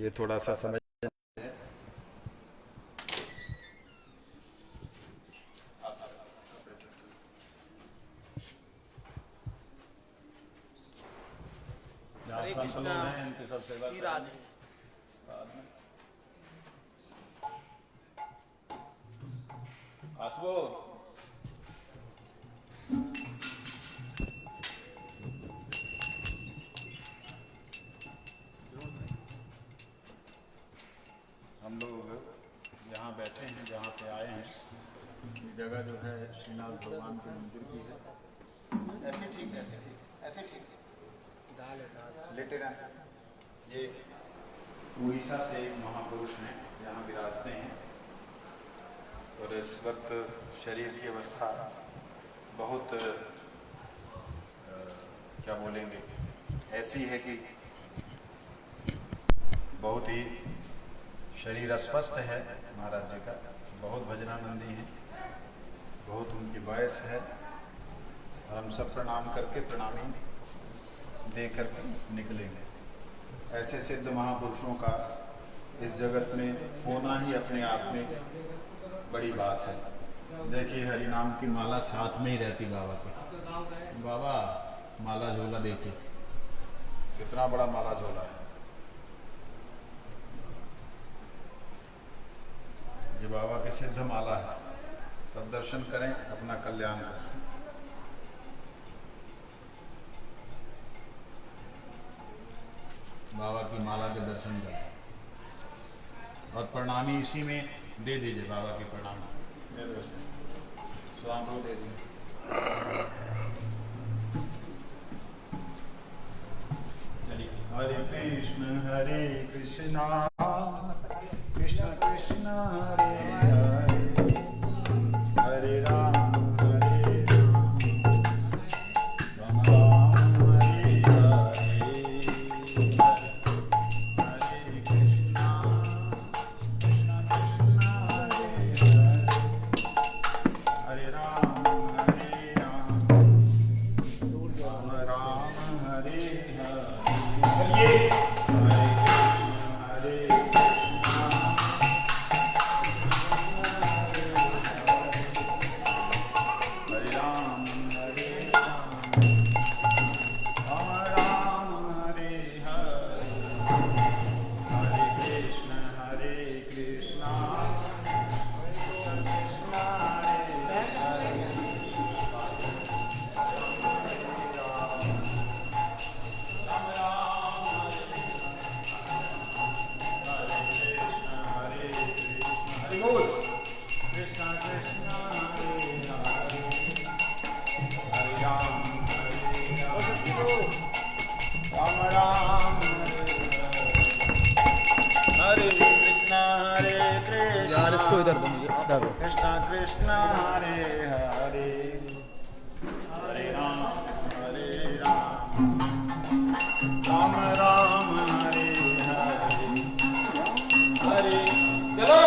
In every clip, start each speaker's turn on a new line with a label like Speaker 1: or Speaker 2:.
Speaker 1: ये थोड़ा सा समझ जहाँ संत लोग हैं इनकी सब सेवा करेंगे। आसवो हम लोग यहाँ बैठे हैं, जहाँ पे आए हैं, ये जगह जो है श्रीनाथ भगवान के मंदिर की है। ऐसे ठीक है, ऐसे ठीक, ऐसे ठीक है, लेटे रहना। ये उड़ीसा से एक महापुरुष हैं, यहाँ विराजते हैं और इस वक्त शरीर की अवस्था बहुत क्या बोलेंगे, ऐसी है कि बहुत ही शरीर अस्वस्थ है महाराज जी का। बहुत भजनानंदी हैं, बहुत उनकी वयस है और हम सब प्रणाम करके प्रणामी दे करके निकलेंगे। ऐसे सिद्ध महापुरुषों का इस जगत में होना ही अपने आप में बड़ी बात है। देखिए हरि नाम की माला साथ में ही रहती बाबा के। बाबा माला झोला देखिए कितना बड़ा माला झोला है। ये बाबा की सिद्ध माला है। सब दर्शन करें, अपना कल्याण करें। बाबा की माला के दर्शन करें और प्रणामी इसी में दे दीजिए। बाबा की प्रणामी स्वाम को दे दीजिए। चलिए, हरे कृष्ण कृष्ण कृष्ण हरे हरे, हरे राम कृष्ण कृष्ण हरे हरे, हरे राम राम राम हरे हरे, हरे चलो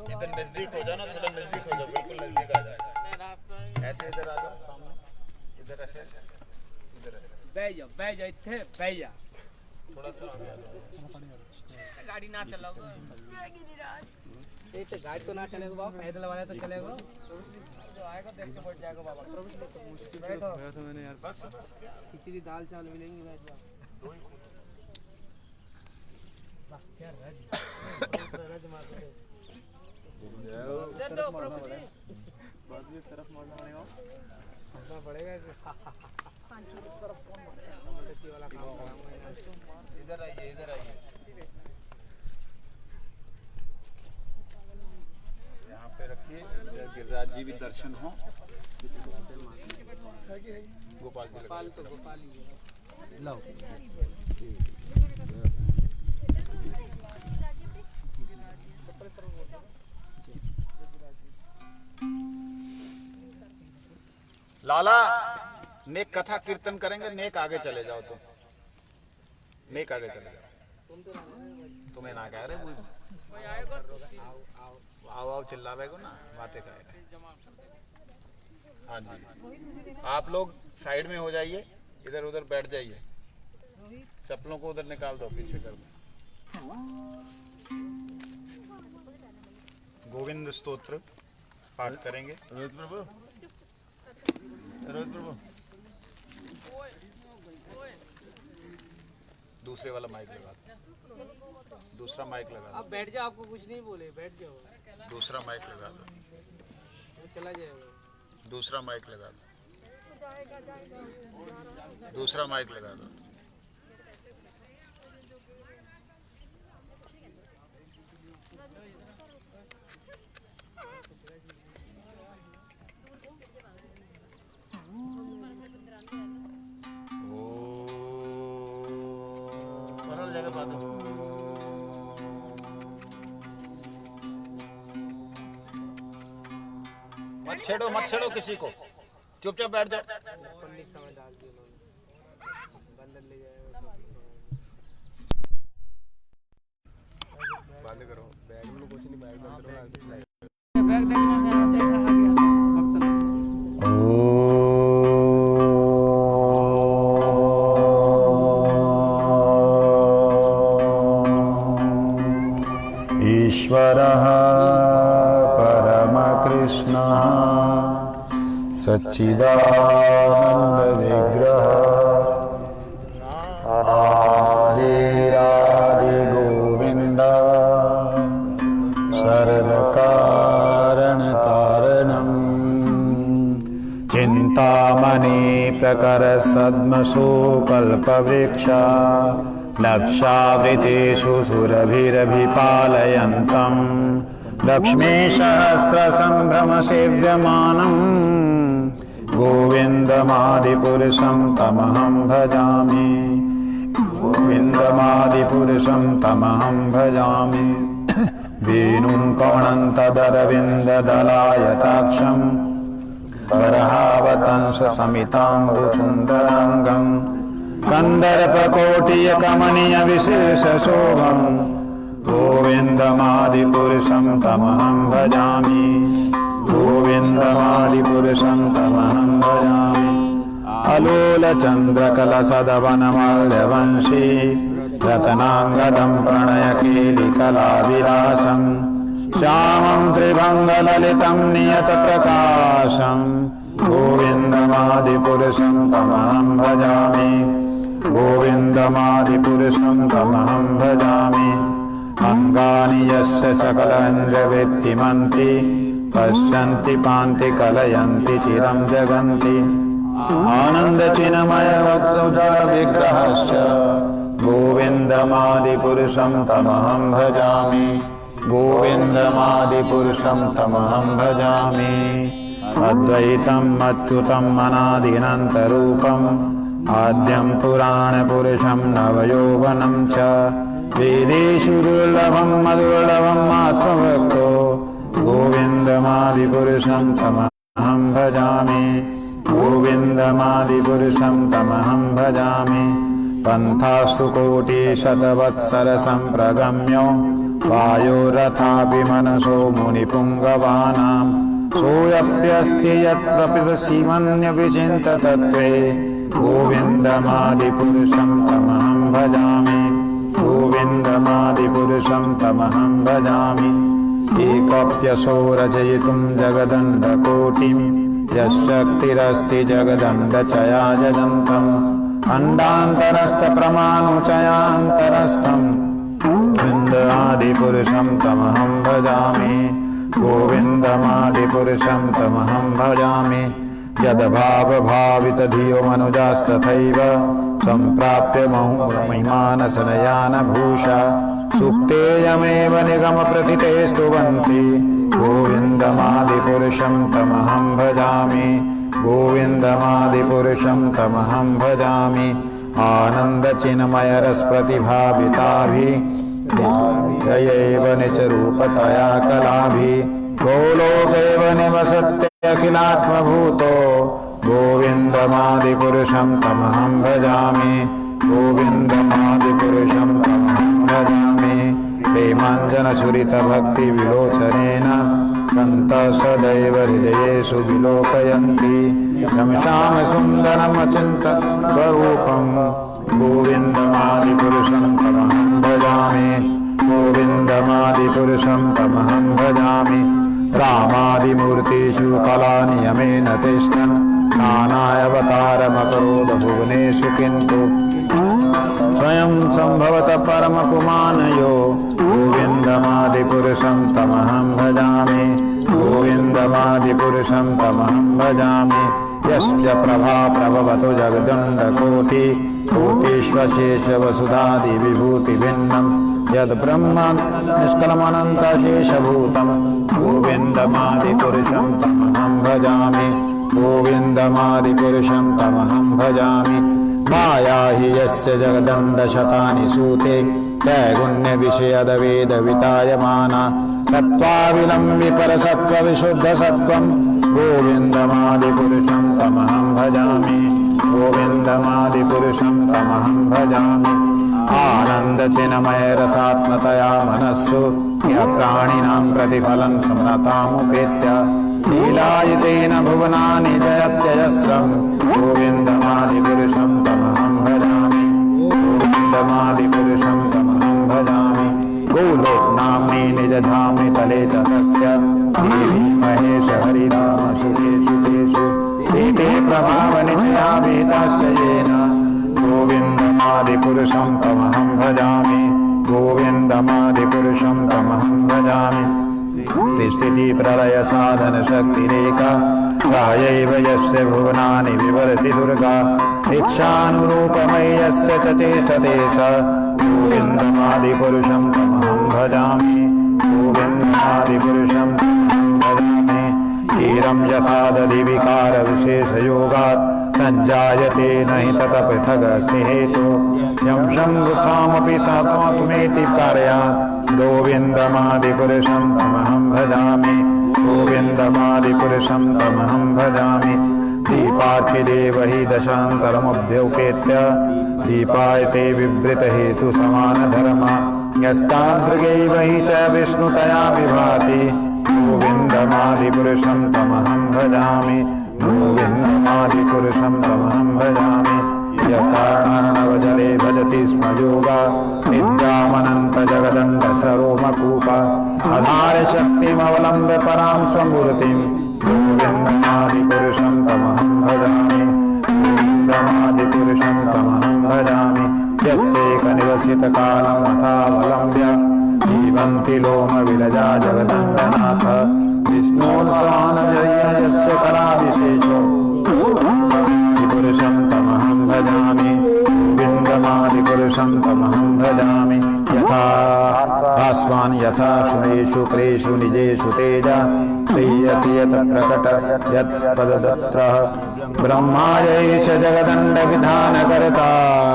Speaker 1: इधर नजदीक हो जाओ ना, थोड़ा नजदीक हो जाओ, बिल्कुल नजदीक आ जाओ। ऐसे इधर आ जाओ सामने, इधर ऐसे, इधर ऐसे
Speaker 2: बैठ जाओ इत्थे बैठ जा।
Speaker 1: थोड़ा सा आगे आ जाओ।
Speaker 2: गाड़ी ना चलाओ तो गाड़ी तो ना चलेगा बाबा, पैदल वाला तो चलेगा, जो आएगा देख के बैठ जाएगा बाबा। बैठो तो मैंने यार बस खिचड़ी दाल चावल मिलेंगे, बैठ जाओ। क्या रज मार दे दो प्रभु जी, बाद में तरफ मारना पड़ेगा, मारना पड़ेगा पांच तरफ कौन मारेगा वाला काम कराऊंगा।
Speaker 1: इधर आइए, इधर आइए, यहाँ पे रखिए, गिरिराज जी भी दर्शन हो। गोपाल जी
Speaker 2: गोपाल तो गोपाल ही लाओ।
Speaker 1: लाला नेक कथा कीर्तन करेंगे, नेक आगे चले जाओ, तुम नेक आगे चले जाओ। तुम्हें ना कह रहे आओ आओ चिल्लावेगो ना, बातें कहेगा। हाँ जी, आप लोग साइड में हो जाइए, इधर उधर बैठ जाइए, चप्पलों को उधर निकाल दो, पीछे कर दो। गोविंद स्तोत्र पाठ करेंगे। रोहित प्रभु, रोहित प्रभु, दूसरे वाला माइक लगा दो, दूसरा माइक लगा दो।
Speaker 2: आप बैठ जाओ, आपको कुछ नहीं बोले, बैठ जाओ।
Speaker 1: दूसरा माइक लगा दो,
Speaker 2: चला जाएगा।
Speaker 1: दूसरा माइक लगा दो, दूसरा माइक लगा दो। मत छेड़ो किसी को, चुपचाप बैठ जाओ।
Speaker 2: समय डाल दिया उन्होंने, बंदर ले जाएगा। बंद करो बैग में कुछ नहीं, बैग बंद करो। बैग देखना है, देखा आ गया वक्त।
Speaker 1: ईश्वरः परमकृष्णः सच्चिदानन्दविग्रहः आदिरादिगोविन्द सर्वकारणकारणं चिन्तामणि प्रकरसद्मसु कल्पवृक्षा लक्षावृतेषु सुरभिरभिपालयन्तं लक्ष्मीसहस्रसम्भ्रमसेव्यमानं गोविन्दमादिपुरुषं तमहं भजामि, गोविन्दमादिपुरुषं तमहं भजामि। वेणुं कौणन्तदरविन्ददलायताक्षं वरहावतंससमिताम्बुसुन्दराङ्गं कन्दर्पकोटियकमनीयविशेषशोभं गोविन्दमादिपुरुषं तमहं भजामि, गोविन्दमादिपुरुषं तमहं भजामि। अलोलचन्द्रकलसदवनमाल्यवंशी रत्नाङ्गदं प्रणयकेलिकलाविलासं श्यामं त्रिभङ्गललितं नियतप्रकाशं गोविन्दमादिपुरुषं तमहं भजामि, गोविन्दमादिपुरुषं तमहं भजामि। अङ्गानि यस्य सकलेन्द्रियवृत्तिमन्ति पश्यन्ति पान्ति कलयन्ति चिरं जगन्ति आनन्दचिन्मयोज्ज्वलविग्रहस्य गोविन्दमादिपुरुषं तमहं भजामि, गोविन्दमादिपुरुषं तमहं भजामि। अद्वैतम् अच्युतम् अनादिनन्तरूपम् आद्यं पुराणपुरुषं नवयौवनं च वेदेषु दुर्लभं मदुर्लभम् आत्मभक्तो गोविन्दमादिपुरुषं तमहं भजामि, गोविन्दमादिपुरुषं तमहं भजामि। पन्थास्तु कोटिशतवत्सरसम्प्रगम्यो वायोरथापि मनसो मुनिपुङ्गवानां सोऽप्यस्ति यत्प्रपितसीमन्यविचिन्ततत्त्वे गोविन्दमादिपुरुषं तमहं भजामि, गोविन्दमादिपुरुषं तमहं भजामि। एकप्यसो रचयितुं जगदण्डकोटिं यशक्तिरस्ति जगदण्डचयाजदन्तम् अण्डान्तरस्थप्रमाणुचयान्तरस्थं गोविन्दमादिपुरुषं तमहं भजामि, गोविन्दमादिपुरुषं तमहं भजामि। यद्भावभावितधियो मनुजास्तथैव सम्प्राप्य महिमानसनयानभूषा सुप्तेयमेव निगमप्रथिते स्तुवन्ति गोविन्दमादिपुरुषं तमहं भजामि, गोविन्दमादिपुरुषं तमहं भजामि। आनन्दचिन्मयरसप्रतिभाविताभिः निचरूपतया कलाभिः गोलोकैव निवसत्यखिलात्मभूतो गोविन्दमादिपुरुषं तमहं भजामि, गोविन्दमादिपुरुषं तमहं भजामि। प्रेमाञ्जनछुरितभक्तिविलोचनेन सन्तः सदैव हृदयेषु विलोकयन्ति यं श्यामसुन्दरमचिन्तस्वरूपं गोविन्दमादिपुरुषं तमहं भजामि, गोविन्दमादिपुरुषं तमहं भजामि। रामादिमूर्तिषु कलानियमेन तिष्ठन् नानावतारमकरोद भुवनेषु किन्तु स्वयं सम्भवतः परमपुमानयो गोविन्दमादिपुरुषं तमहं भजामि, गोविन्दमादिपुरुषं तमहं भजामि। यस्य प्रभा प्रभवतु जगदण्डकोटि कोटिष्वशेषवसुधादिविभूतिभिन्नं यद्ब्रह्म निष्कलमनन्तशेषभूतं गोविन्दमादिपुरुषं तमहं भजामि, गोविन्दमादिपुरुषं तमहं भजामि। माया हि यस्य जगदण्डशतानि सूते त्रैगुण्यविषयदवेदवितायमाना सत्त्वाविलम्बि परसत्त्वविशुद्धसत्त्वं गोविन्दमादिपुरुषं तमहं भजामि गोविन्दमादिपुरुषं तमहं भजामि आनन्दचिन्मय रसात्मतया मनस्सु प्राणिनां प्रतिफलं समनतामुपेत्य लीलायितेन भुवनानि जयत्यजस्रं गोविन्दमादिपुरुषं तमहं भजामि गोविन्दमादिपुरुषं तमहं भजामि गोलोकनाम्नि निजधाम्नि तले च तस्य देवी महेश हरिनाम सुखेषु तेषु एते प्रभावनिचया भीताश्च येन गोविन्दमादिपुरुषं तमहं भजामि गोविन्दमादिपुरुषं तमहं भजामि स्थिति प्रलय साधन शक्तिरेका प्रायैव यस्य भुवनानि विवरति दुर्गा इच्छानुरूपमय्यस्य च चेष्टते स गोविन्दमादिपुरुषं तमहं भजामि गोविन्दमादिपुरुषं तमहं भजामि धीरं यथा दधिविकार विशेषयोगात् संजायते नहि तत पृथगस्ति हेतु यं शंभुत्सामपि सात्मात्मेति कारयात् गोविन्दमादिपुरुषं तमहं भजामि गोविन्दमादिपुरुषं तमहं भजामि दीपार्चिदेव हि दशान्तरमभ्युपेत्य दीपायते विवृतहेतु समानधर्मा यस्तादृगैव हि च विष्णुतया विभाति गोविन्दमादिपुरुषं तमहं भजामि गोविन्दमादिपुरुषं तमहं भजामि यकारणार्णवजले भजति स्म योगा निद्रामनन्तजगदण्डसरोमकूप आधारशक्तिमवलम्ब्य परां स्वमूर्तिं गोविन्दमादिपुरुषं तमहं भजामि गोविन्दमादिपुरुषं तमहं भजामि यस्यैकनिवसितकालं अथावलम्ब्य जीवन्ति लोमविलजा जगदण्डनाथ विष्णोर्स्वानजय्य यस्य कराभिषेचो पुरुषं तमहं भजामि गोविन्दमादिपुरुषं तमहं भजामि यथा भास्वान् यथा शुनेषु क्लेषु निजेषु तेजा श्रीयति यत् प्रकट यत्पददत्रः ब्रह्मायैष जगदण्डविधानकर्ता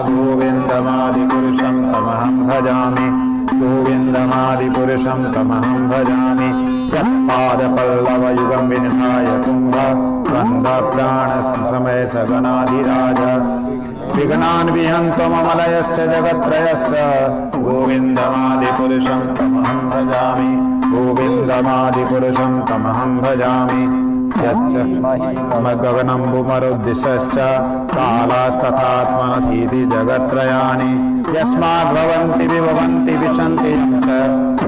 Speaker 1: गोविन्दमादिपुरुषं तमहं भजामि गोविन्दमादिपुरुषं तमहं भजामि यत्पादपल्लवयुगं विनिधाय कुम्भ गन्धप्राणसमय सगणाधिराज विघ्नान् विहन्तममलयस्य जगत्त्रयस्य गोविन्दमादिपुरुषं तमहं भजामि गोविन्दमादिपुरुषं तमहं भजामि गगनम्बुमरुद्दिशश्च कालास्तथात्मनसीति जगत्त्रयानि यस्माद्भवन्ति विभवन्ति विशन्ति च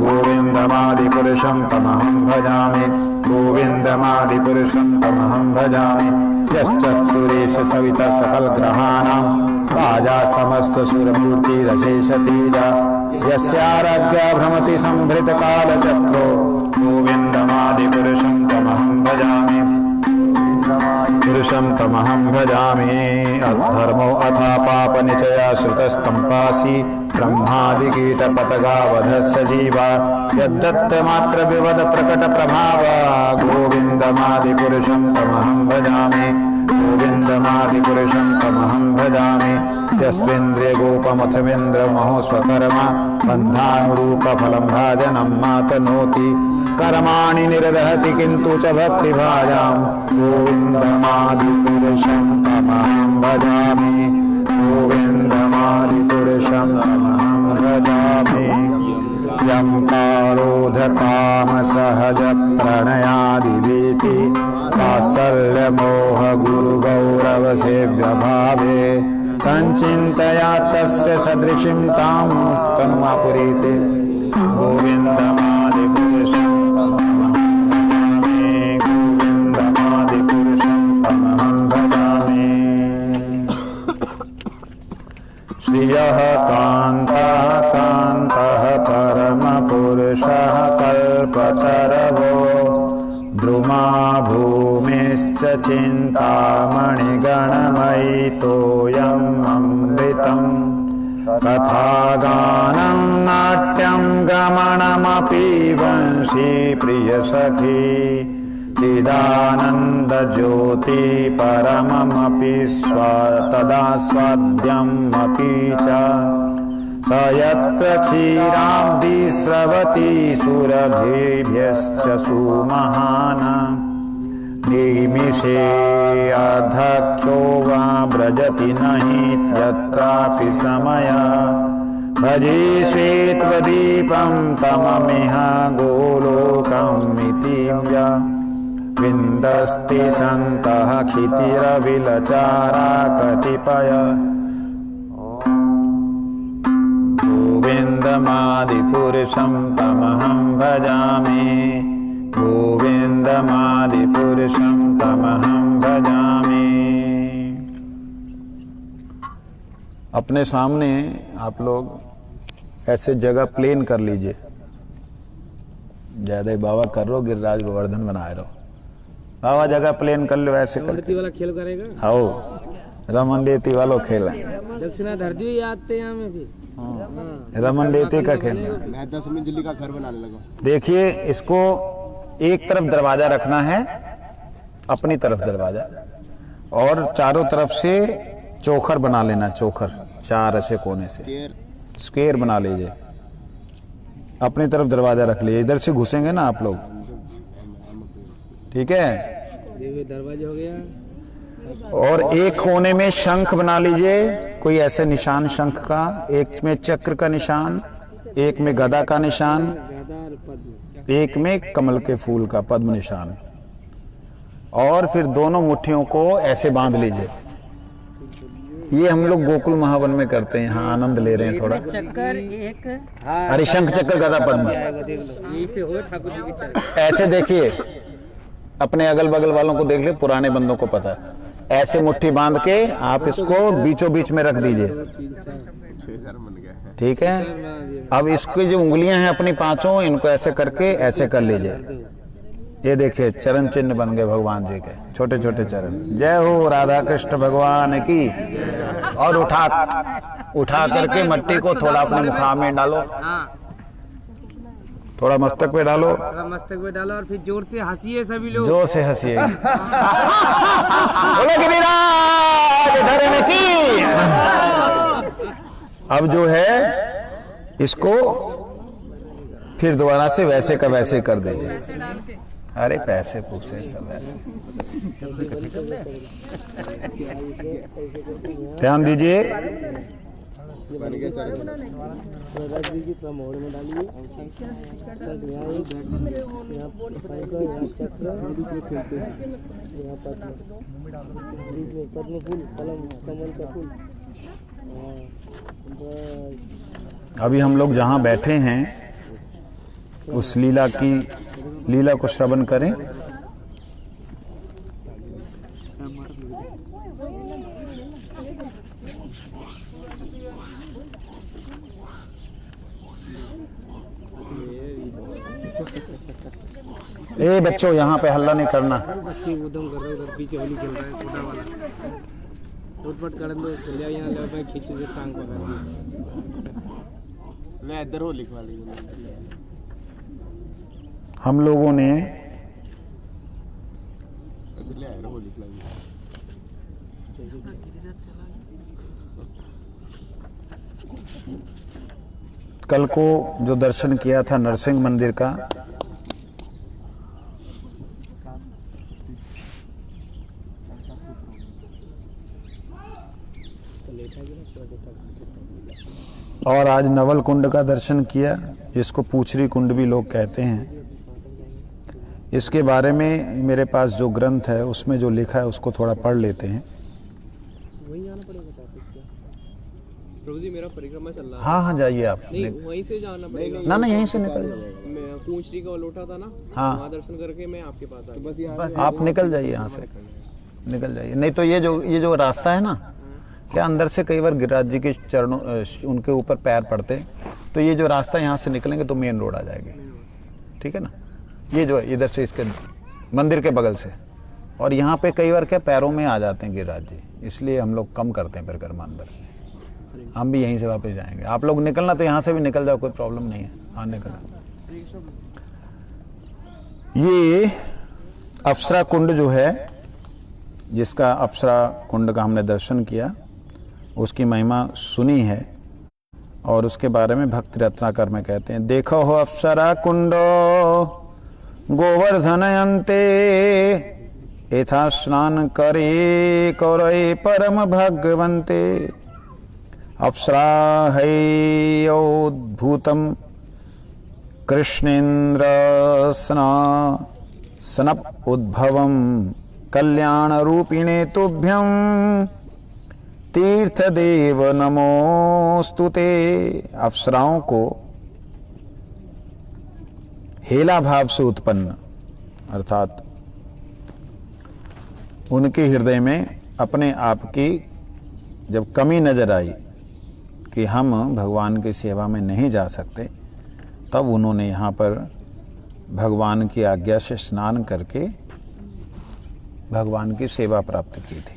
Speaker 1: गोविन्दमादिपुरुषं तमहं भजामि गोविन्दमादिपुरुषं तमहं भजामि यश्चक्षुरेश सविता सकलग्रहाणां राजा समस्तसुरमूर्तिरशेषतेजा यस्याराध्या भ्रमति संभृतकालचक्रो गोविन्दमादिपुरुषं तमहं भजामि पुरुषं तमहं भजामि अधर्मो अथा पापनिचया श्रुतस्तम्पासि ब्रह्मादिकीटपतगावधस्य जीवा यद्दत्तमात्रविवद प्रकटप्रभाव गोविन्दमादिपुरुषं तमहं भजामि गोविन्दमादिपुरुषं तमहं भजामि यस्त्विन्द्रियगोपमथमिन्द्रमहोस्वकर्मा बन्धानुरूपफलं भाजनं मातनोति कर्माणि निर्दहति किन्तु च भक्तिभाजां गोविन्दमादिपुरुषं तमहं भजामि गोविन्दमादिपुरुषं तमहं भजामि यं कारोधकामसहजप्रणयादिवीति वात्सल्यमोहगुरुगौरवसेव्यभावे संचिन्तया तस्य सदृशीं तां तन्मापुरीते गोविन्दमादिपुरुषं तमहं भजामि गोविन्दमादिपुरुषं तमहं भजामि श्रियः कान्तः कान्तः परमपुरुषः कल्पतरवो द्रुमा भूमिश्च चिन्तामणिगणमयि तोयम् अमृतम् कथागानं नाट्यं गमनमपि वंशी प्रियसखी चिदानन्दज्योति परममपि तदास्वाद्यमपि च स यत्र क्षीराब्धि स्रवति सुरभिभ्यश्च सुमहान् निमिषे अर्धक्यो वा व्रजति नहि यत्रापि समया भजे श्वेतदीपं तममिह गोलोकमिति या विन्दस्ति सन्तः क्षितिरविलचारा कतिपय गोविन्दमादिपुरुषं तमहं भजामि गोविन्दमादिपुरुषं तमहं भजामि। अपने सामने आप लोग ऐसे जगह प्लेन कर लीजिए। जयदेव बाबा कर रो, गिरिराज गोवर्धन बनाए रहो। बाबा जगह प्लेन कर लो, ऐसे कर
Speaker 2: वाला खेल करेगा।
Speaker 1: आओ रमन डेती वालों खेल
Speaker 2: दक्षिणा धरती हुई आते हैं हमें भी।
Speaker 1: रमन डेती का खेल।
Speaker 3: मैं 10 मंजिली का घर बनाने लगा।
Speaker 1: देखिए इसको एक तरफ दरवाजा रखना है, अपनी तरफ दरवाजा, और चारों तरफ से चोखर बना लेना। चोखर 4 ऐसे कोने से स्क्वायर बना लीजिए। अपनी तरफ दरवाजा रख लीजिए। इधर से घुसेंगे ना आप लोग, ठीक है।
Speaker 2: दरवाजा हो गया।
Speaker 1: और एक कोने में शंख बना लीजिए, कोई ऐसे निशान शंख का, एक में चक्र का निशान, एक में गदा का निशान, एक में कमल के फूल का पद्म निशान। और फिर दोनों मुट्ठियों को ऐसे बांध लीजिए। ये हम लोग गोकुल महावन में करते हैं। यहाँ आनंद ले रहे हैं थोड़ा।
Speaker 2: चक्कर एक
Speaker 1: अरे शंख चक्र गदा पद्म ऐसे देखिए। अपने अगल बगल वालों को देख ले, पुराने बंदों को पता है। ऐसे मुट्ठी बांध के आप इसको बीचों बीच में रख दीजिए, ठीक है। अब इसकी जो उंगलियां हैं अपनी 5, इनको ऐसे करके ऐसे कर लीजिए। ये देखिए चरण चिन्ह बन गए भगवान जी के, छोटे छोटे चरण। जय हो राधा कृष्ण भगवान की। और उठा करके मट्टी को थोड़ा अपने मुखा में डालो, थोड़ा मस्तक पे डालो,
Speaker 2: मस्तक पे डालो, और फिर जोर से हंसिए सभी लोग।
Speaker 1: जोर से हंसिए। बोलो गिरिराज धर्म की। अब जो है इसको फिर दोबारा से वैसे का वैसे कर दीजिए। अरे पैसे पूछे सब ऐसे। ध्यान दीजिए।
Speaker 2: थोड़ा मोड़ में डालिए। पद्म फूल, कमल का फूल।
Speaker 1: अभी हम लोग जहाँ बैठे हैं उस लीला को श्रवण करें। ए बच्चों यहाँ पे हल्ला नहीं करना।
Speaker 2: बच्चे उधम कर रहे हैं, उधर पीछे होली खेल रहा है छोटा वाला। उठपट कर दो, चलिए यहाँ ले भाई, खींचे से टांग पकड़
Speaker 3: मैं इधर हो लिखवा ली।
Speaker 1: हम लोगों ने कल को जो दर्शन किया था नरसिंह मंदिर का, और आज नवल कुंड का दर्शन किया, जिसको पूछरी कुंड भी लोग कहते हैं। इसके बारे में मेरे पास जो ग्रंथ है उसमें जो लिखा है उसको थोड़ा पढ़ लेते हैं।
Speaker 2: वहीं आना पड़ेगा प्रभु जी, मेरा परिक्रमा चल रहा है।
Speaker 1: हाँ हाँ जाइए आप।
Speaker 2: नहीं वहीं से जाना पड़ेगा।
Speaker 1: ना यहीं से निकल जाइए।
Speaker 2: मैं पूछरी का लौटा था ना,
Speaker 1: हाँ
Speaker 2: वहाँ दर्शन करके मैं आपके पास आ
Speaker 1: बस आप निकल जाइए यहाँ से, निकल जाइए। नहीं तो ये जो रास्ता है ना, क्या अंदर से कई बार गिरिराज जी के चरणों उनके ऊपर पैर पड़ते, तो ये जो रास्ता यहाँ से निकलेंगे तो मेन रोड आ जाएगी, ठीक है ना। ये जो है इधर से इसके मंदिर के बगल से, और यहाँ पे कई बार क्या पैरों में आ जाते हैं गिरिराज जी, इसलिए हम लोग कम करते हैं परिक्रमा अंदर से। हम भी यहीं से वापस जाएंगे। आप लोग निकलना तो यहाँ से भी निकल जाओ, कोई प्रॉब्लम नहीं है। हाँ निकलना। ये अप्सरा कुंड जो है, जिसका अप्सरा कुंड का हमने दर्शन किया, उसकी महिमा सुनी है और उसके बारे में भक्ति रत्नाकर में कहते हैं, देखो हो अप्सरा कुंडो गोवर्धन अंते एथा स्नान करे कौरे परम भगवंते अप्सरा हैयोद्भूतम कृष्णेन्द्र सनप उद्भवम कल्याण रूपिणे तुभ्यं तीर्थदेव नमोस्तुते। अप्सराओं को हेला भाव से उत्पन्न अर्थात उनके हृदय में अपने आप की जब कमी नजर आई कि हम भगवान की सेवा में नहीं जा सकते, तब उन्होंने यहाँ पर भगवान की आज्ञा से स्नान करके भगवान की सेवा प्राप्त की थी।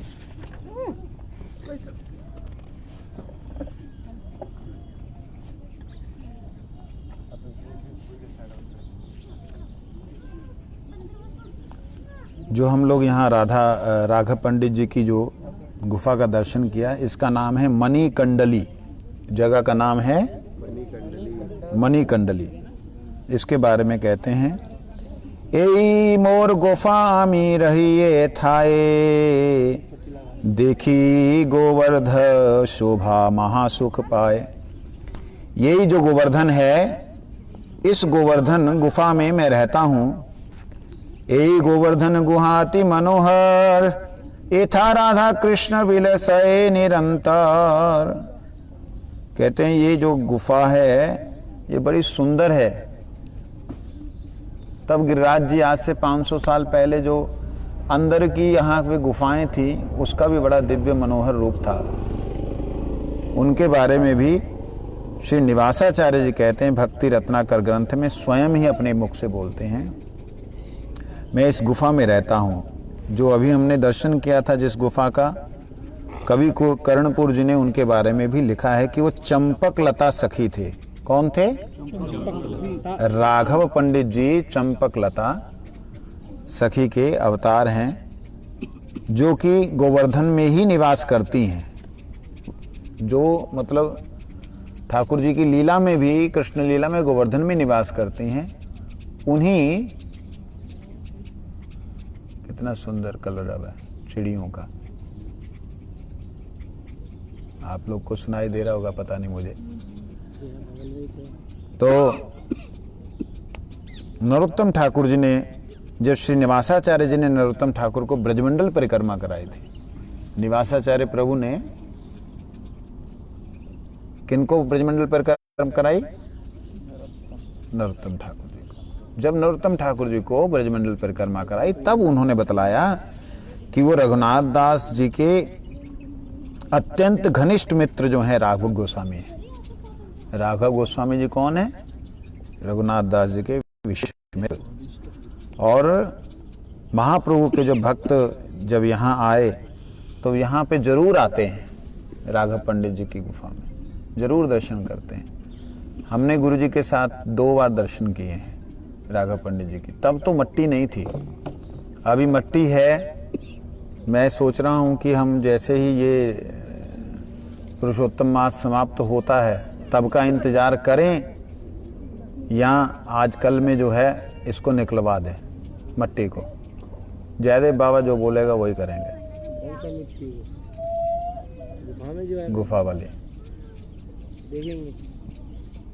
Speaker 1: जो हम लोग यहाँ राघव पंडित जी की जो गुफा का दर्शन किया, इसका नाम है मणिकंडली। जगह का नाम है मणिकंडली। इसके बारे में कहते हैं, ए मोर गुफा में रहिए थाए, देखी गोवर्ध शोभा महासुख पाए। यही जो गोवर्धन है, इस गोवर्धन गुफा में मैं रहता हूँ। ए गोवर्धन गुहाति मनोहर, एथा राधा कृष्ण विलसय निरंतर। कहते हैं ये जो गुफा है ये बड़ी सुंदर है। तब गिरिराज जी आज से 500 साल पहले जो अंदर की यहाँ पे गुफाएं थी, उसका भी बड़ा दिव्य मनोहर रूप था। उनके बारे में भी श्री निवासाचार्य जी कहते हैं, भक्ति रत्नाकर ग्रंथ में स्वयं ही अपने मुख से बोलते हैं, मैं इस गुफा में रहता हूँ। जो अभी हमने दर्शन किया था जिस गुफा का, कवि को कर्णपुर जी ने उनके बारे में भी लिखा है कि वो चंपक लता सखी थे। कौन थे? राघव पंडित जी चंपक लता सखी के अवतार हैं, जो कि गोवर्धन में ही निवास करती हैं। जो मतलब ठाकुर जी की लीला में भी, कृष्ण लीला में गोवर्धन में निवास करती हैं। उन्हीं, कितना सुंदर कलर अब है चिड़ियों का, आप लोग को सुनाई दे रहा होगा, पता नहीं मुझे। तो नरोत्तम ठाकुर जी ने, जब श्री निवासाचार्य जी ने नरोत्तम ठाकुर को ब्रजमंडल परिक्रमा कराई थी, निवासाचार्य प्रभु ने किनको ब्रजमंडल परिक्रमा कराई? नरोत्तम ठाकुर जी को। जब नरोत्तम ठाकुर जी को ब्रजमंडल परिक्रमा कराई, तब उन्होंने बतलाया कि वो रघुनाथ दास जी के अत्यंत घनिष्ठ मित्र जो हैं राघव गोस्वामी हैं। राघव गोस्वामी जी कौन है? रघुनाथ दास जी के विशेष मित्र। और महाप्रभु के जो भक्त जब यहाँ आए तो यहाँ पे जरूर आते हैं, राघव पंडित जी की गुफा में जरूर दर्शन करते हैं। हमने गुरु जी के साथ 2 बार दर्शन किए हैं राघव पंडित जी की। तब तो मट्टी नहीं थी, अभी मट्टी है। मैं सोच रहा हूँ कि हम जैसे ही ये पुरुषोत्तम मास समाप्त होता है तब का इंतजार करें, या आजकल में जो है इसको निकलवा दें मट्टी को। जयदेव बाबा जो बोलेगा वही करेंगे। गुफा वाली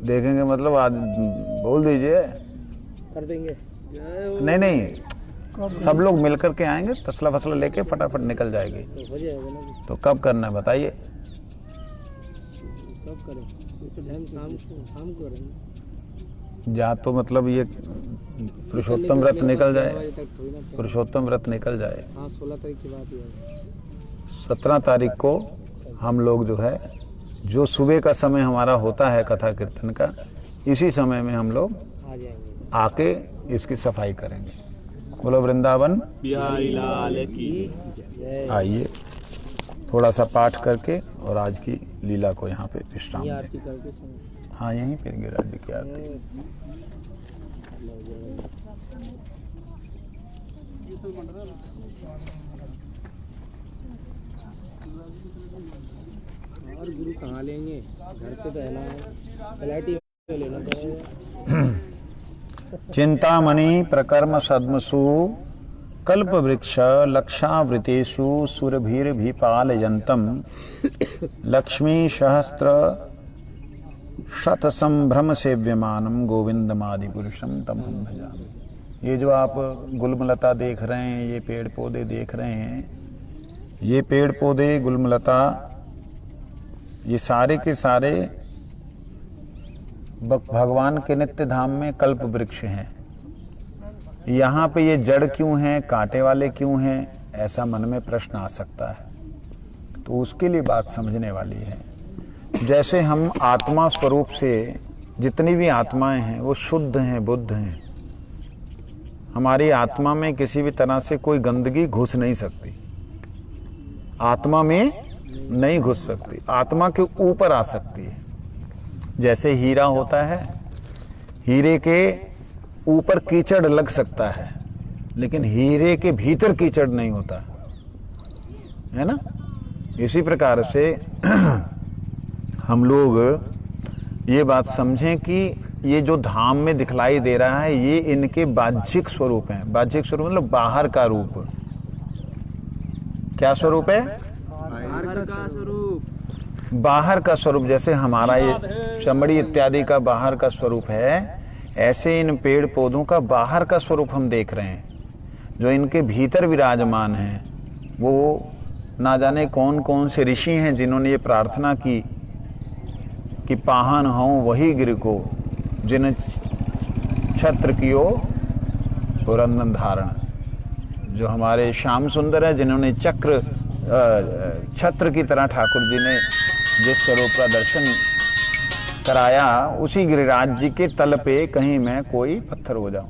Speaker 1: देखेंगे मतलब आज बोल दीजिए, कर देंगे। नहीं, सब लोग मिलकर के आएंगे, तसला फसला लेके फटाफट निकल जाएगी। तो हो जाएगा ना। तो कब करना है बताइए? कब करें? शाम को करेंगे। जा तो मतलब ये पुरुषोत्तम व्रत निकल जाए, पुरुषोत्तम व्रत निकल जाए। 16 तारीख की बात है। 17 तारीख को हम लोग जो है, जो सुबह का समय हमारा होता है कथा कीर्तन का, इसी समय में हम लोग आके इसकी सफाई करेंगे। बोलो वृंदावन बिहारी लाल की। आइए थोड़ा सा पाठ करके और आज की लीला को यहाँ पे विश्राम देंगे। हाँ, यहीं पे गिरिराज जी की आरती।
Speaker 2: और गुरु कहाँ लेंगे? घर पे तो है ना।
Speaker 1: चिंतामणि प्रकर्म सद्मसु कल्पवृक्ष लक्षावृतेषु सुरभिर्भिपालयन्तं लक्ष्मी सहस्र शतसंभ्रम सेव्यमानं गोविंदमादिपुरुषं तमहं भजामि। ये जो आप गुलमलता देख रहे हैं, ये पेड़ पौधे देख रहे हैं, ये पेड़ पौधे गुलमलता, ये सारे के सारे भगवान के नित्य धाम में कल्प वृक्ष हैं। यहाँ पे ये जड़ क्यों हैं, कांटे वाले क्यों हैं, ऐसा मन में प्रश्न आ सकता है। तो उसके लिए बात समझने वाली है। जैसे हम आत्मा स्वरूप से, जितनी भी आत्माएं हैं वो शुद्ध हैं, बुद्ध हैं। हमारी आत्मा में किसी भी तरह से कोई गंदगी घुस नहीं सकती, आत्मा में नहीं घुस सकती, आत्मा के ऊपर आ सकती है। जैसे हीरा होता है, हीरे के ऊपर कीचड़ लग सकता है, लेकिन हीरे के भीतर कीचड़ नहीं होता है ना। इसी प्रकार से हम लोग ये बात समझें कि ये जो धाम में दिखलाई दे रहा है ये इनके बाह्यिक स्वरूप हैं। बाह्यिक स्वरूप मतलब बाहर का रूप। क्या स्वरूप है?
Speaker 3: बाहर का स्वरूप।
Speaker 1: बाहर का स्वरूप। जैसे हमारा ये चमड़ी इत्यादि का बाहर का स्वरूप है, ऐसे इन पेड़ पौधों का बाहर का स्वरूप हम देख रहे हैं। जो इनके भीतर विराजमान हैं वो ना जाने कौन कौन से ऋषि हैं जिन्होंने ये प्रार्थना की कि पाहन हूँ वही गिर को जिन छत्र कियो पुरंदन धारण। जो हमारे श्याम सुंदर है, जिन्होंने चक्र छत्र की तरह ठाकुर जी ने जिस स्वरूप का दर्शन कराया, उसी गिरिराज जी के तल पे कहीं मैं कोई पत्थर हो जाऊं।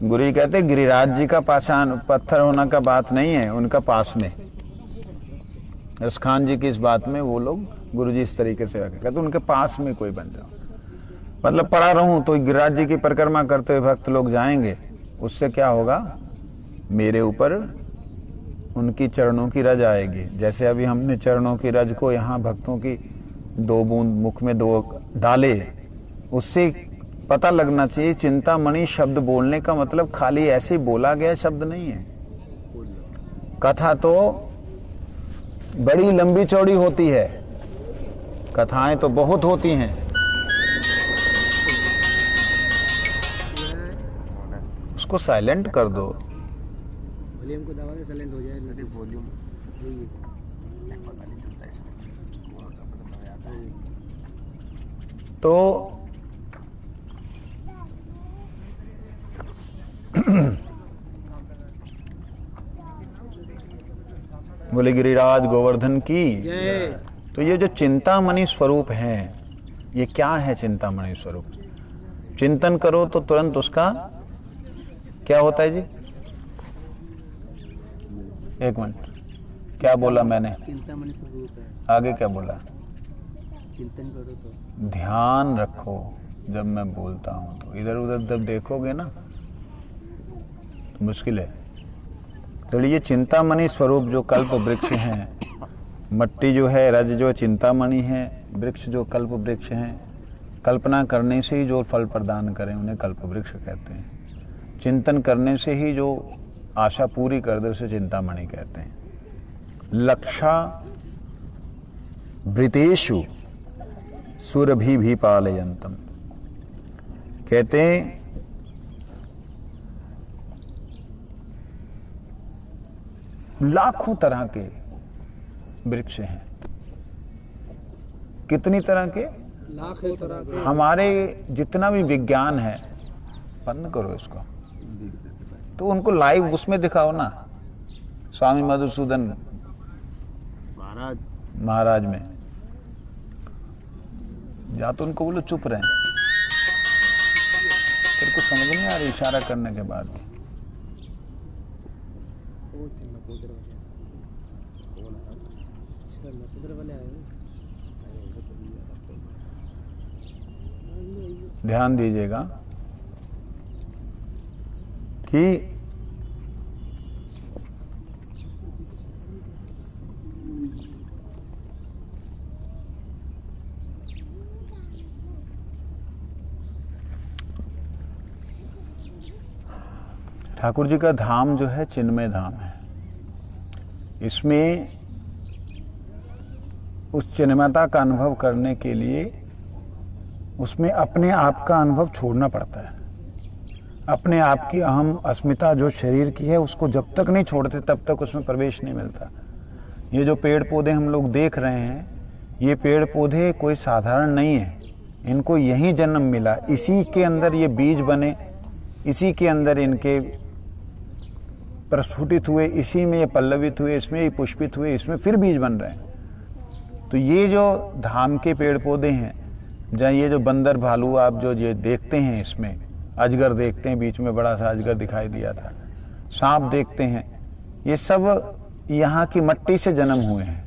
Speaker 1: गुरु जी कहते गिरिराज जी का पाषाण पत्थर होना का बात नहीं है, उनका पास में। रसखान जी की इस बात में वो लोग गुरु जी इस तरीके से कहते उनके पास में कोई बन जाओ, मतलब पड़ा रहूं तो गिरिराज जी की परिक्रमा करते हुए भक्त लोग जाएंगे, उससे क्या होगा, मेरे ऊपर उनकी चरणों की रज आएगी। जैसे अभी हमने चरणों की रज को यहाँ भक्तों की 2 बूंद मुख में 2 डाले, उससे पता लगना चाहिए चिंतामणि शब्द बोलने का मतलब खाली ऐसे बोला गया शब्द नहीं है। कथा तो बड़ी लंबी चौड़ी होती है, कथाएं तो बहुत होती हैं। उसको साइलेंट कर दो।
Speaker 2: वॉल्यूम को दबा के साइलेंट हो जाए। वॉल्यूम
Speaker 1: तो बोले गिरिराज गोवर्धन की। तो ये जो चिंतामणि स्वरूप है, ये क्या है चिंतामणि स्वरूप? चिंतन करो तो तुरंत उसका क्या होता है जी? एक मिनट, क्या बोला मैंने?
Speaker 3: चिंतामणि स्वरूप है।
Speaker 1: आगे क्या बोला?
Speaker 3: चिंतन करो तो
Speaker 1: ध्यान रखो जब मैं बोलता हूं तो। इधर उधर जब देखोगे ना तो मुश्किल है। तो ये चिंतामणि स्वरूप जो कल्प वृक्ष हैं, मट्टी जो है, रज जो चिंतामणि है, वृक्ष जो कल्प वृक्ष हैं, कल्पना करने से ही जो फल प्रदान करें उन्हें कल्प वृक्ष कहते हैं। चिंतन करने से ही जो आशा पूरी कर दे उसे चिंतामणि कहते हैं। लक्षा वृतेषु सुरभि पालयंतम, कहते हैं लाखों तरह के वृक्ष हैं। कितनी तरह के?
Speaker 2: लाखों तरह के।
Speaker 1: हमारे जितना भी विज्ञान है, बंद करो इसको, तो उनको लाइव उसमें दिखाओ ना, स्वामी मधुसूदन महाराज में। या तो उनको बोलो चुप रहे, तेरे को समझ नहीं आ रही इशारा करने के बाद। ध्यान दीजिएगा कि ठाकुर जी का धाम जो है चिन्मय धाम है। इसमें उस चिन्मयता का अनुभव करने के लिए उसमें अपने आप का अनुभव छोड़ना पड़ता है। अपने आप की अहम अस्मिता जो शरीर की है उसको जब तक नहीं छोड़ते तब तक उसमें प्रवेश नहीं मिलता। ये जो पेड़ पौधे हम लोग देख रहे हैं, ये पेड़ पौधे कोई साधारण नहीं है। इनको यही जन्म मिला, इसी के अंदर ये बीज बने, इसी के अंदर इनके प्रस्फुटित हुए, इसी में ये पल्लवित हुए, इसमें ये पुष्पित हुए, इसमें फिर बीज बन रहे हैं। तो ये जो धाम के पेड़ पौधे हैं, जहाँ ये जो बंदर भालू आप जो ये देखते हैं, इसमें अजगर देखते हैं, बीच में बड़ा सा अजगर दिखाई दिया था, सांप देखते हैं, ये सब यहाँ की मट्टी से जन्म हुए हैं।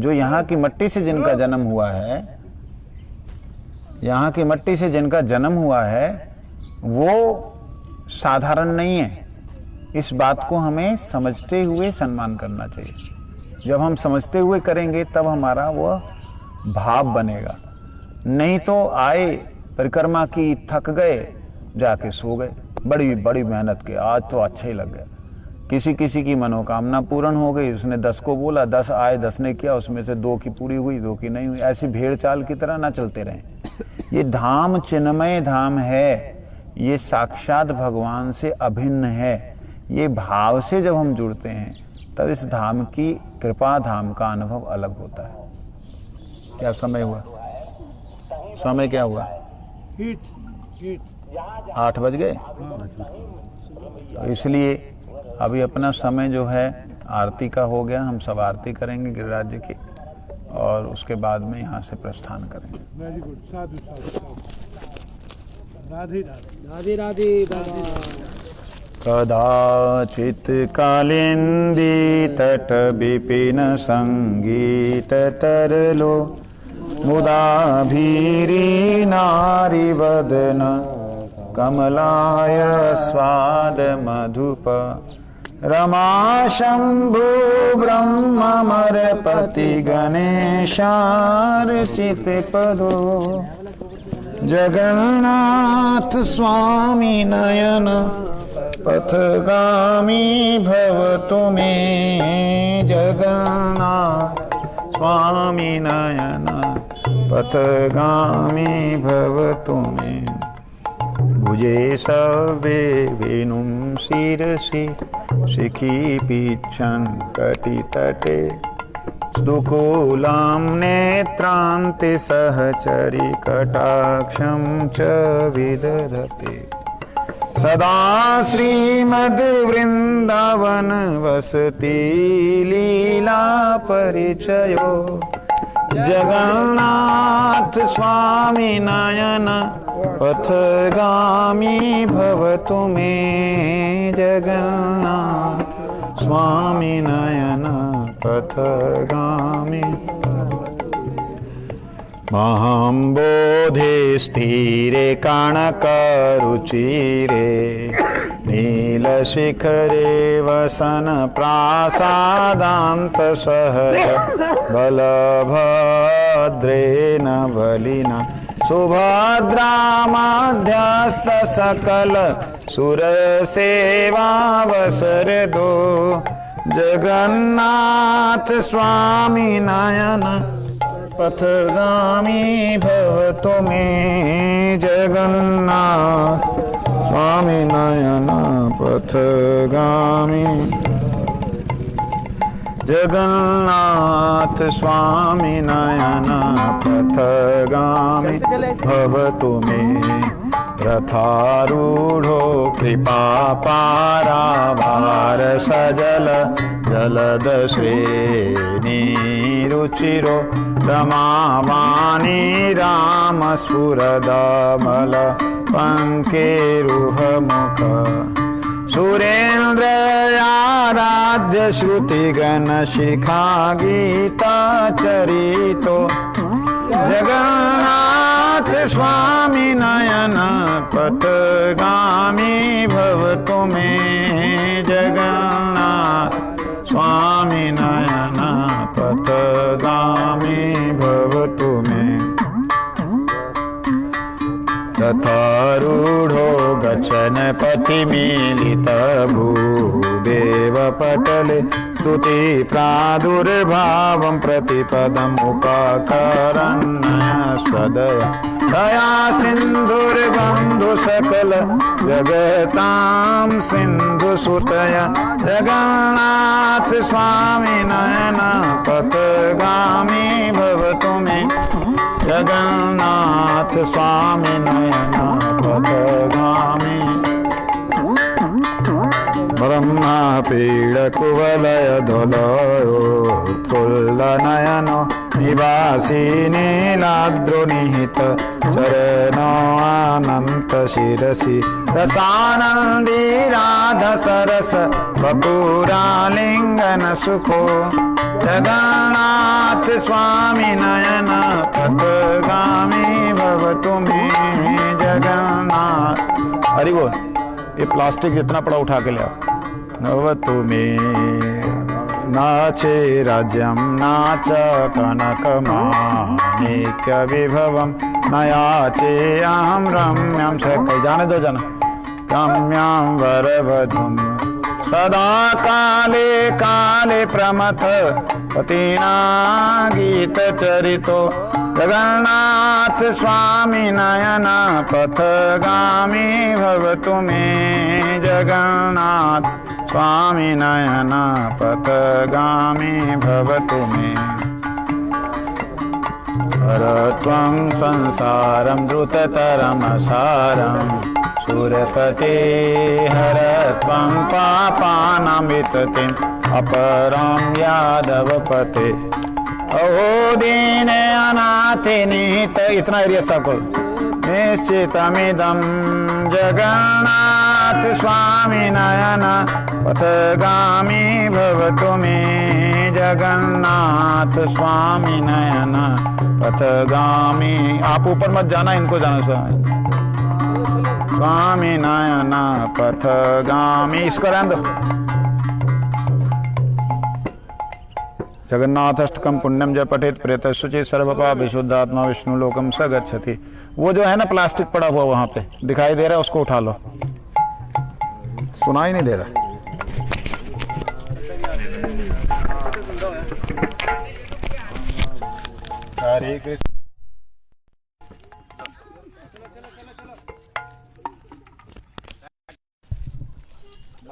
Speaker 1: जो यहाँ की मट्टी से जिनका जन्म हुआ है, यहाँ की मट्टी से जिनका जन्म हुआ है, वो साधारण नहीं है। इस बात को हमें समझते हुए सम्मान करना चाहिए। जब हम समझते हुए करेंगे तब हमारा वह भाव बनेगा। नहीं तो आए, परिक्रमा की, थक गए, जाके सो गए, बड़ी बड़ी मेहनत के, आज तो अच्छा ही लग गया। किसी किसी की मनोकामना पूर्ण हो गई, उसने 10 को बोला, 10 आए, 10 ने किया, उसमें से 2 की पूरी हुई, 2 की नहीं हुई। ऐसी भेड़ चाल की तरह ना चलते रहें। ये धाम चिन्मय धाम है, ये साक्षात भगवान से अभिन्न है। ये भाव से जब हम जुड़ते हैं तब इस धाम की कृपा, धाम का अनुभव अलग होता है। क्या समय हुआ? समय क्या हुआ? 8 बज गए। तो इसलिए अभी अपना समय जो है आरती का हो गया। हम सब आरती करेंगे गिरिराज जी की, और उसके बाद में यहाँ से प्रस्थान करेंगे।
Speaker 4: वेरी गुड, साधु साधु। राधे
Speaker 2: राधे राधे बाबा।
Speaker 1: कदाचित कालिंदी तट विपिन संगीत तरलो मुदा भीरी नारी वदन कमलाय स्वाद मधुप रमा शंभु ब्रह्ममरपति गणेशार्चित पदो जगन्नाथ स्वामी नयन पथगामी भवतु मे। जगन्नाथ स्वामी नयन पथगामी भवतु मे। भुजे सवे वेणुं शिरसि शिखी पीच्छन् कटितटे दुकूलां नेत्रान्ते सहचरी कटाक्षं च विदधते। सदा श्रीमद् वृंदावन वसति लीला परिचयो जगन्नाथ स्वामी नयन पथगामी भवतु मे। जगन्नाथ स्वामी नयन पथगामी। महं बोधे स्थिरे कणकरुचिरे नीलशिखरे वसन प्रासादान्त सहज बलभद्रेण बलिना सुभद्रा मध्यस्थ सकल सुरसेवावसर दो। जगन्नाथ स्वामी नयन पथगामी भवतु मे। जगन्नाथ स्वामी नयन पथगामी। जगन्नाथ स्वामी नयन पथगामी भवतु मे। रथारूढ़ो कृपा पारावार सजल जलद श्रेणी रुचिरो रमावाणी राम स्फुरदमल पंकेरुह मुख। सुरेन्द्र आराध्य श्रुति गण शिखा गीता चरितो। जगन्नाथ स्वामी नयन पथगामी भवतु मे। जगन्नाथ स्वामी नयन पथगामी भवतु मे। रथारूढ़ो गच्छन् पथि मीलित भूदेव पटले स्तुति प्रादुर्भावं प्रतिपदम् उपाकरन् सदय दया सिन्धुर्बन्धु सकल जगतां सिन्धु सुतय जगन्नाथ स्वामी नयन पथगामी भवतु मे जगन्नाथ स्वामी नयन पथगामी ब्रह्मा पीड़ कुवलय धोलोत्फुल्ल नयन निवासी नीलाद्रो निहित चरणो अनंत शिरसि रसानंदी राधा सरस बपुरालिंगन सुखो जगन्नाथ स्वामी नयन पथगामी भवतु मे जगन्नाथ। हरि बोल। ये प्लास्टिक जितना पड़ा उठा के ले आओ। भवतु मे नाचे राज्यम नाच कनकमाणिक्य विभवम नयाचे अहम रम्यम सकल जाने दो जना रम्यम वरवधुम सदा काले काले प्रमथ पतिना गीत चरितो जगन्नाथ स्वामी नयन पथगामी भवतु मे जगन्नाथ स्वामी नयन पथगामी भवतु मे। हरत्वं संसारं द्रुततरमसारं सुरपते हरत्वं पापानां विततिम् अपरं यादवपते अहो दीने अनाथे निहित। इतना एरिया सबको निश्चितमिदं जगन्नाथ स्वामी नयन पथगामी भवतु मे जगन्नाथ स्वामी नयन पथगामी। आप ऊपर मत जाना, इनको जाना स्वामी नयन पथगामी। इसको रहने दो। जगन्नाथष्टकम पुण्यम जय पठेत प्रेत शुचि सर्वपा विशुद्धात्मा विष्णु लोकम स गच्छति। वो जो है ना प्लास्टिक पड़ा हुआ वहां पे दिखाई दे रहा है, उसको उठा लो। सुनाई नहीं दे रहा। हरे कृष्ण।